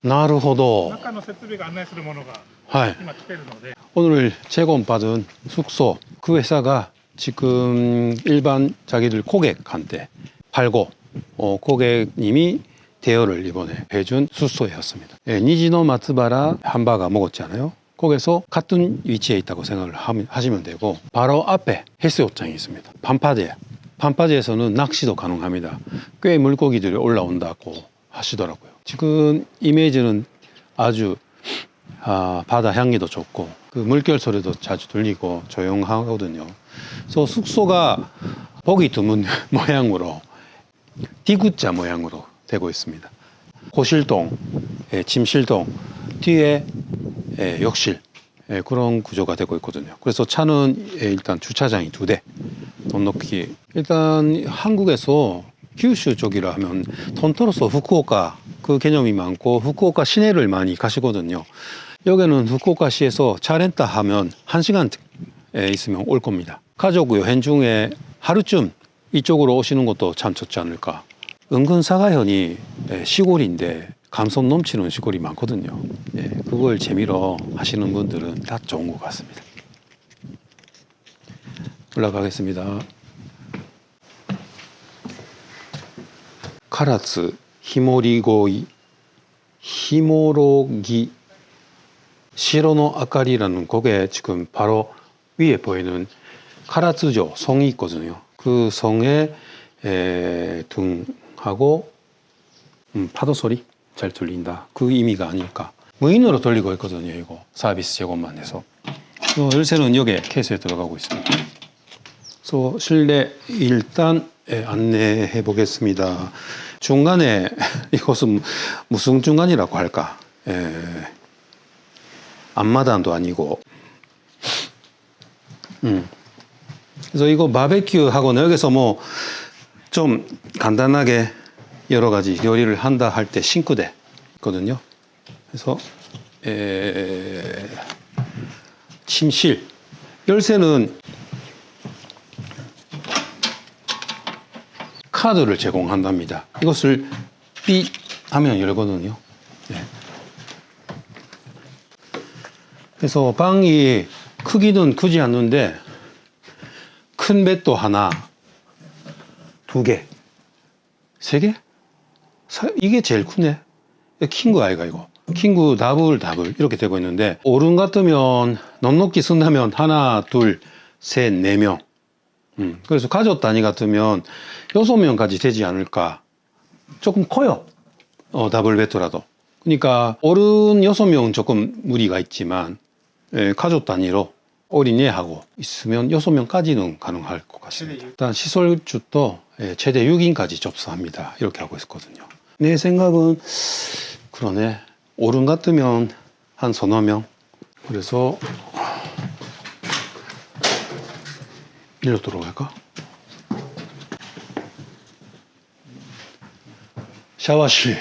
なるほど。中の設備が案内するものがはい。今来てるので 오늘 제공받은 숙소 그 회사가 지금 일반 자기들 고객한테 팔고 고객님이 대여를 이번에 해준 숙소였습니다. 예, 니지노 마츠바라 한바가 먹었잖아요. 거기서 같은 위치에 있다고 생각을 하시면 되고 바로 앞에 해수욕장이 있습니다. 반파제에서는 낚시도 가능합니다. 꽤 물고기들이 올라온다고 하시더라고요. 지금 이미지는 아주 바다 향기도 좋고 그 물결 소리도 자주 들리고 조용하거든요. 그래서 숙소가 보기 드문 모양으로 D자 모양으로 되고 있습니다. 호실동, 침실동, 뒤에 욕실 그런 구조가 되고 있거든요. 그래서 차는 일단 주차장이 2대 넉넉히. 일단 한국에서 규슈 쪽이라 하면 톤토로서 후쿠오카 그 개념이 많고 후쿠오카 시내를 많이 가시거든요. 여기는 후쿠오카시에서 차 렌터 하면 1시간 있으면 올 겁니다. 가족 여행 중에 하루쯤 이쪽으로 오시는 것도 참 좋지 않을까. 은근 사가현이 시골인데 감성 넘치는 시골이 많거든요. 그걸 재미로 하시는 분들은 다 좋은 것 같습니다. 올라가겠습니다. 카라츠 히모리고이 히모로기 시로노 아카리라는 곡에 지금 바로 위에 보이는 카라츠조 성이 있거든요. 그 성에 등하고 파도 소리 잘 들린다. 그 의미가 아닐까. 무인으로 돌리고 있거든요. 이거 서비스 제공만 해서. 열쇠는 여기에 케이스에 들어가고 있습니다. 그래서 실내 일단 안내해 보겠습니다. 중간에 이것은 무슨 중간이라고 할까? 앞마당도 아니고. 그래서 이거 바베큐 하고는 여기서 뭐 좀 간단하게 여러 가지 요리를 한다 할 때 싱크대 있거든요. 그래서 침실 열쇠는 카드를 제공한답니다. 이것을 삐 하면 열거든요. 그래서 방이 크기는 크지 않는데 큰 베도 하나, 2개, 3개? 이게 제일 크네. 킹구 아이가 이거. 킹구 더블 이렇게 되고 있는데 오른 같으면 넉넉히 쓴다면 하나, 둘, 셋, 4명. 그래서 가족 단위 같으면 6명까지 되지 않을까. 조금 커요. 더블 베드라도. 그러니까 어른 6명은 조금 무리가 있지만 가족 단위로 어린애하고 있으면 6명까지는 가능할 것 같습니다. 일단 시설주도 최대 6인까지 접수합니다. 이렇게 하고 있거든요. 내 생각은 그러네. 어른 같으면 한 서너 명. 그래서 일로 들어갈까? 샤워실.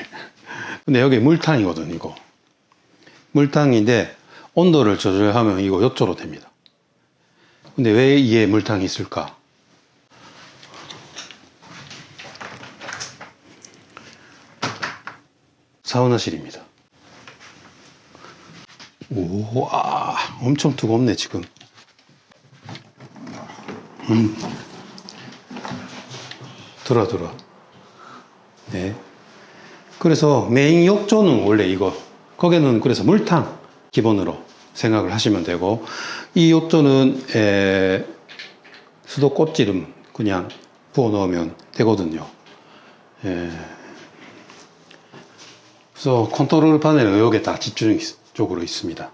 근데 여기 물탕이거든, 이거. 물탕인데 온도를 조절하면 이거 요조로 됩니다. 근데 왜 이에 물탕이 있을까? 사우나실입니다. 우와, 엄청 뜨겁네, 지금. 들어. 네. 그래서 메인 욕조는 원래 이거. 거기는 그래서 물탕 기본으로 생각을 하시면 되고, 이 욕조는 수도 꽃지름 그냥 부어 넣으면 되거든요. 그래서 컨트롤 파넬은 여기에 다 집중적으로 있습니다.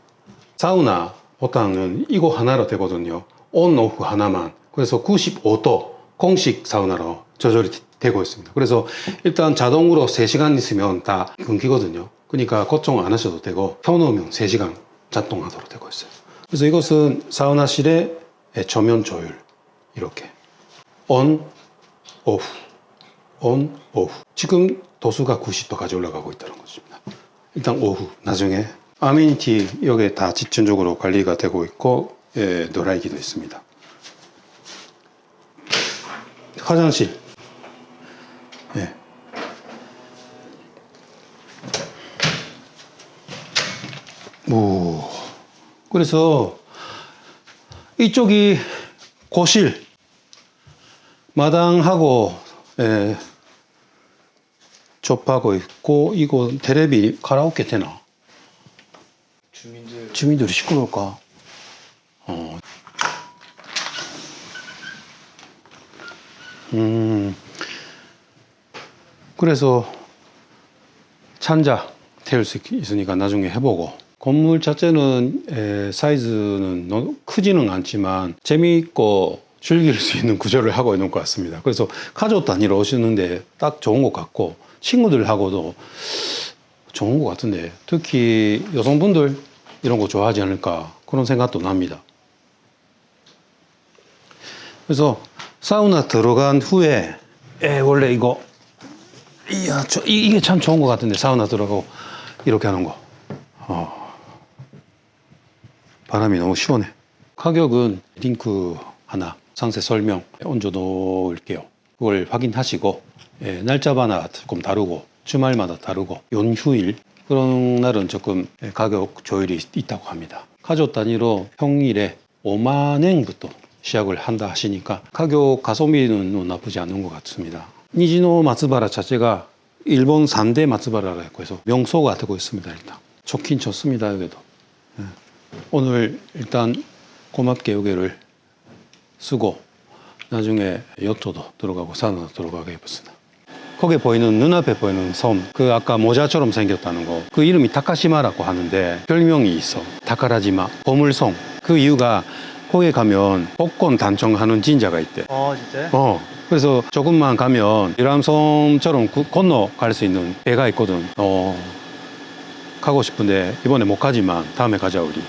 사우나 보통은 이거 하나로 되거든요. 온, 오프 하나만. 그래서 95도 공식 사우나로 조절이 되고 있습니다. 그래서 일단 자동으로 3시간 있으면 다 끊기거든요. 그러니까 걱정 안 하셔도 되고 켜놓으면 3시간 작동하도록 되고 있어요. 그래서 이것은 사우나실의 조면 조율. 이렇게 온, 오프, 온, 오프. 지금 도수가 90도까지 올라가고 있다는 것입니다. 일단 오후, 나중에 아메니티 여기에 다 집중적으로 관리가 되고 있고 노라이기도 있습니다. 화장실. 오. 그래서 이쪽이 고실, 마당하고 예, 접하고 있고, 이거 테레비 카라오케 되나? 주민들이 시끄러울까? 그래서 찬자 태울 수 있으니까 나중에 해보고, 건물 자체는 사이즈는 크지는 않지만 재미있고 즐길 수 있는 구조를 하고 있는 것 같습니다. 그래서 가족 단위로 오시는데 딱 좋은 것 같고, 친구들하고도 좋은 것 같은데, 특히 여성분들 이런 거 좋아하지 않을까 그런 생각도 납니다. 그래서 사우나 들어간 후에 원래 이거 이게 참 좋은 것 같은데, 사우나 들어가고 이렇게 하는 거. 바람이 너무 시원해. 가격은 링크 하나 상세 설명 얹어 놓을게요. 그걸 확인하시고, 날짜마다 조금 다르고 주말마다 다르고 연휴일 그런 날은 조금 가격 조율이 있다고 합니다. 가족 단위로 평일에 5만엔부터 시작을 한다 하시니까 가격 가성비는 나쁘지 않은 것 같습니다. 니지노 마츠바라 자체가 일본 3대 마츠바라라고 해서 명소가 되고 있습니다. 일단 좋긴 좋습니다. 여기도. 오늘 일단 고맙게 여기를 쓰고 나중에 요토도 들어가고 사우나도 들어가게 해봤습니다. 거기 보이는, 눈앞에 보이는 섬, 그 아까 모자처럼 생겼다는 거, 그 이름이 타카시마라고 하는데 별명이 있어. 타카라지마, 보물섬. 그 이유가 거기 가면 복권 단청하는 진짜가 있대. 진짜요? 그래서 조금만 가면 유람섬처럼 건너갈 수 있는 배가 있거든. 가고 싶은데 이번에 못 가지만 다음에 가자 우리.